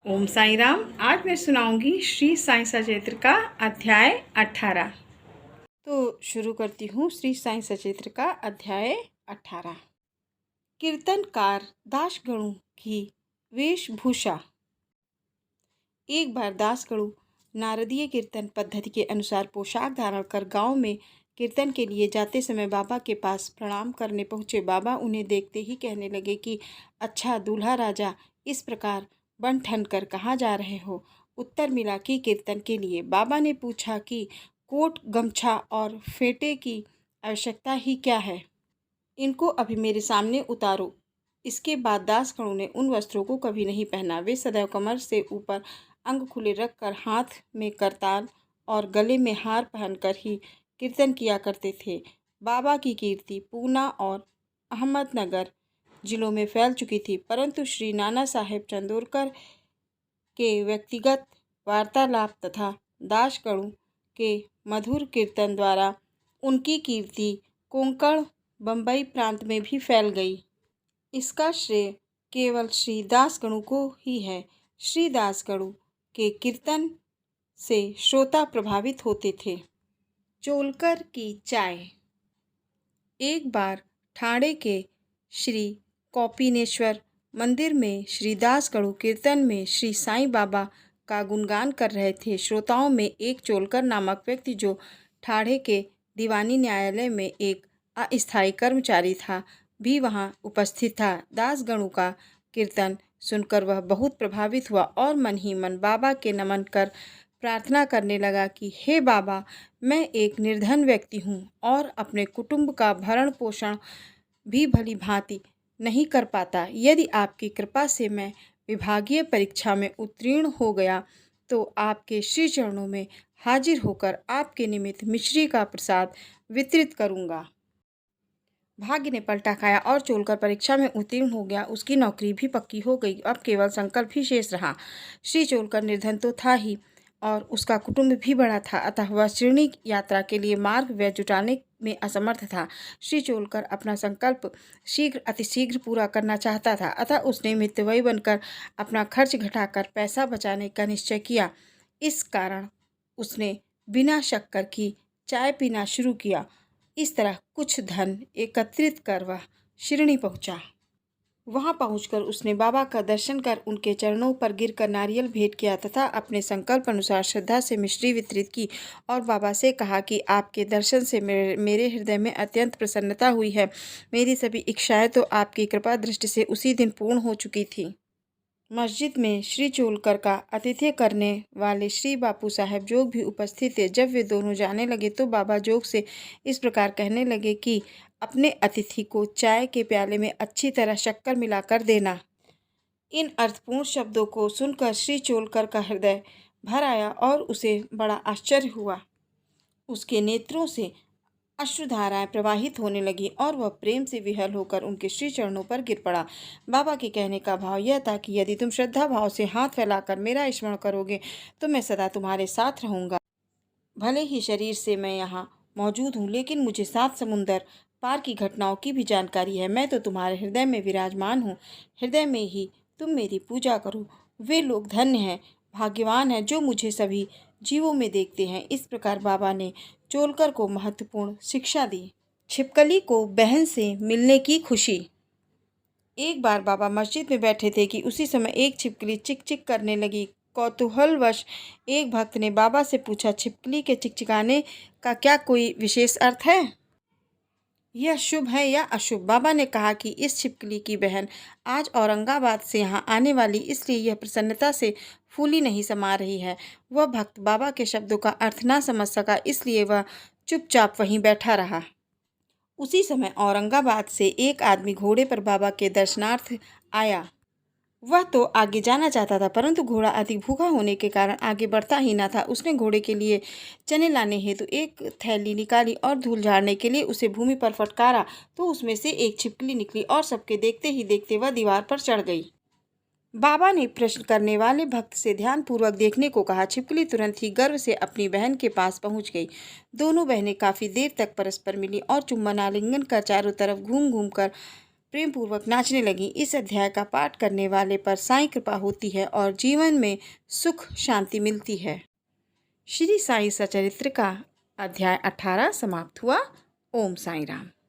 ओम साई राम। आज मैं सुनाऊंगी श्री साई सचेत्र का अध्याय 18। तो शुरू करती हूँ श्री साई सचेत्र का अध्याय 18। कीर्तनकार दासगणों की वेशभूषा। एक बार दासगणु नारदीय कीर्तन पद्धति के अनुसार पोशाक धारण कर गांव में कीर्तन के लिए जाते समय बाबा के पास प्रणाम करने पहुँचे। बाबा उन्हें देखते ही कहने लगे कि अच्छा दूल्हा राजा, इस प्रकार बन ठन कर कहाँ जा रहे हो? उत्तर मिला कि कीर्तन के लिए। बाबा ने पूछा कि कोट गमछा और फेटे की आवश्यकता ही क्या है? इनको अभी मेरे सामने उतारो। इसके बाद दासगणों ने उन वस्त्रों को कभी नहीं पहना। वे सदैव कमर से ऊपर अंग खुले रखकर हाथ में करताल और गले में हार पहनकर ही कीर्तन किया करते थे। बाबा की कीर्ति पूना और अहमदनगर जिलों में फैल चुकी थी, परंतु श्री नाना साहेब चंदोरकर के व्यक्तिगत वार्तालाप तथा दासगणों के मधुर कीर्तन द्वारा उनकी कीर्ति कोंकण बम्बई प्रांत में भी फैल गई। इसका श्रेय केवल श्री दासगणु को ही है। श्री दासगणु के कीर्तन से श्रोता प्रभावित होते थे। चोलकर की चाय। एक बार ठाणे के श्री कौपिनेश्वर मंदिर में श्री दासगणु कीर्तन में श्री साईं बाबा का गुणगान कर रहे थे। श्रोताओं में एक चोलकर नामक व्यक्ति, जो ठाणे के दीवानी न्यायालय में एक अस्थायी कर्मचारी था, भी वहां उपस्थित था। दासगणु का कीर्तन सुनकर वह बहुत प्रभावित हुआ और मन ही मन बाबा के नमन कर प्रार्थना करने लगा कि हे बाबा, मैं एक निर्धन व्यक्ति हूँ और अपने कुटुंब का भरण पोषण भी भली भांति नहीं कर पाता। यदि आपकी कृपा से मैं विभागीय परीक्षा में उत्तीर्ण हो गया तो आपके श्री चरणों में हाजिर होकर आपके निमित्त मिश्री का प्रसाद वितरित करूंगा। भाग्य ने पलटा खाया और चोलकर परीक्षा में उत्तीर्ण हो गया। उसकी नौकरी भी पक्की हो गई। अब केवल संकल्प ही शेष रहा। श्री चोलकर निर्धन तो था ही और उसका कुटुंब भी बड़ा था, अतः वह शिरडी यात्रा के लिए मार्ग व्यय जुटाने में असमर्थ था। श्री चोलकर अपना संकल्प अतिशीघ्र पूरा करना चाहता था, अतः उसने मितव्ययी बनकर अपना खर्च घटाकर पैसा बचाने का निश्चय किया। इस कारण उसने बिना शक्कर की चाय पीना शुरू किया। इस तरह कुछ धन एकत्रित कर वह शिरडी पहुंचा। वहां पहुंचकर उसने बाबा का दर्शन कर उनके चरणों पर गिरकर नारियल भेंट किया तथा अपने संकल्प अनुसार श्रद्धा से मिश्री वितरित की और बाबा से कहा कि आपके दर्शन से मेरे हृदय में अत्यंत प्रसन्नता हुई है। मेरी सभी इच्छाएं तो आपकी कृपा दृष्टि से उसी दिन पूर्ण हो चुकी थी। मस्जिद में श्री चोलकर का आतिथ्य करने वाले श्री बापू साहेब जोग भी उपस्थित थे। जब वे दोनों जाने लगे तो बाबा जोग से इस प्रकार कहने लगे कि अपने अतिथि को चाय के प्याले में अच्छी तरह शक्कर मिलाकर देना। इन अर्थपूर्ण शब्दों को सुनकर श्री चोलकर का हृदय भर आया और उसे बड़ा आश्चर्य हुआ। उसके नेत्रों से अश्रुधाराएं प्रवाहित होने लगी और वह प्रेम से विह्वल होकर उनके श्री चरणों पर गिर पड़ा। बाबा के कहने का भाव यह था कि यदि तुम श्रद्धा भाव से हाथ फैलाकर मेरा स्मरण करोगे तो मैं सदा तुम्हारे साथ रहूंगा। भले ही शरीर से मैं यहाँ मौजूद हूँ, लेकिन मुझे 7 समुंदर पार की घटनाओं की भी जानकारी है। मैं तो तुम्हारे हृदय में विराजमान हूँ। हृदय में ही तुम मेरी पूजा करो। वे लोग धन्य हैं, भाग्यवान हैं जो मुझे सभी जीवों में देखते हैं। इस प्रकार बाबा ने चोलकर को महत्वपूर्ण शिक्षा दी। छिपकली को बहन से मिलने की खुशी। एक बार बाबा मस्जिद में बैठे थे कि उसी समय एक छिपकली चिक चिक करने लगी। कौतूहलवश एक भक्त ने बाबा से पूछा, छिपकली के चिकचिकाने का क्या कोई विशेष अर्थ है? यह शुभ है या अशुभ? बाबा ने कहा कि इस छिपकली की बहन आज औरंगाबाद से यहाँ आने वाली, इसलिए यह प्रसन्नता से फूली नहीं समा रही है। वह भक्त बाबा के शब्दों का अर्थ ना समझ सका, इसलिए वह चुपचाप वहीं बैठा रहा। उसी समय औरंगाबाद से एक आदमी घोड़े पर बाबा के दर्शनार्थ आया। वह तो आगे जाना चाहता था, परंतु घोड़ा अधिक भूखा होने के कारण आगे बढ़ता ही न था। उसने घोड़े के लिए चने लाने हेतु एक थैली निकाली और धूल झाड़ने के लिए उसे भूमि पर फटकारा तो उसमें से एक छिपकली निकली और सबके देखते ही देखते वह दीवार पर चढ़ गई। बाबा ने प्रश्न करने वाले भक्त से ध्यानपूर्वक देखने को कहा। छिपकली तुरंत ही गर्व से अपनी बहन के पास पहुंच गई। दोनों बहनें काफी देर तक परस्पर मिली और चुंबन आलिंगन कर चारों तरफ घूम घूम कर प्रेम पूर्वक नाचने लगीं। इस अध्याय का पाठ करने वाले पर साईं कृपा होती है और जीवन में सुख शांति मिलती है। श्री साईं सचरित्र का अध्याय 18 समाप्त हुआ। ओम साईं राम।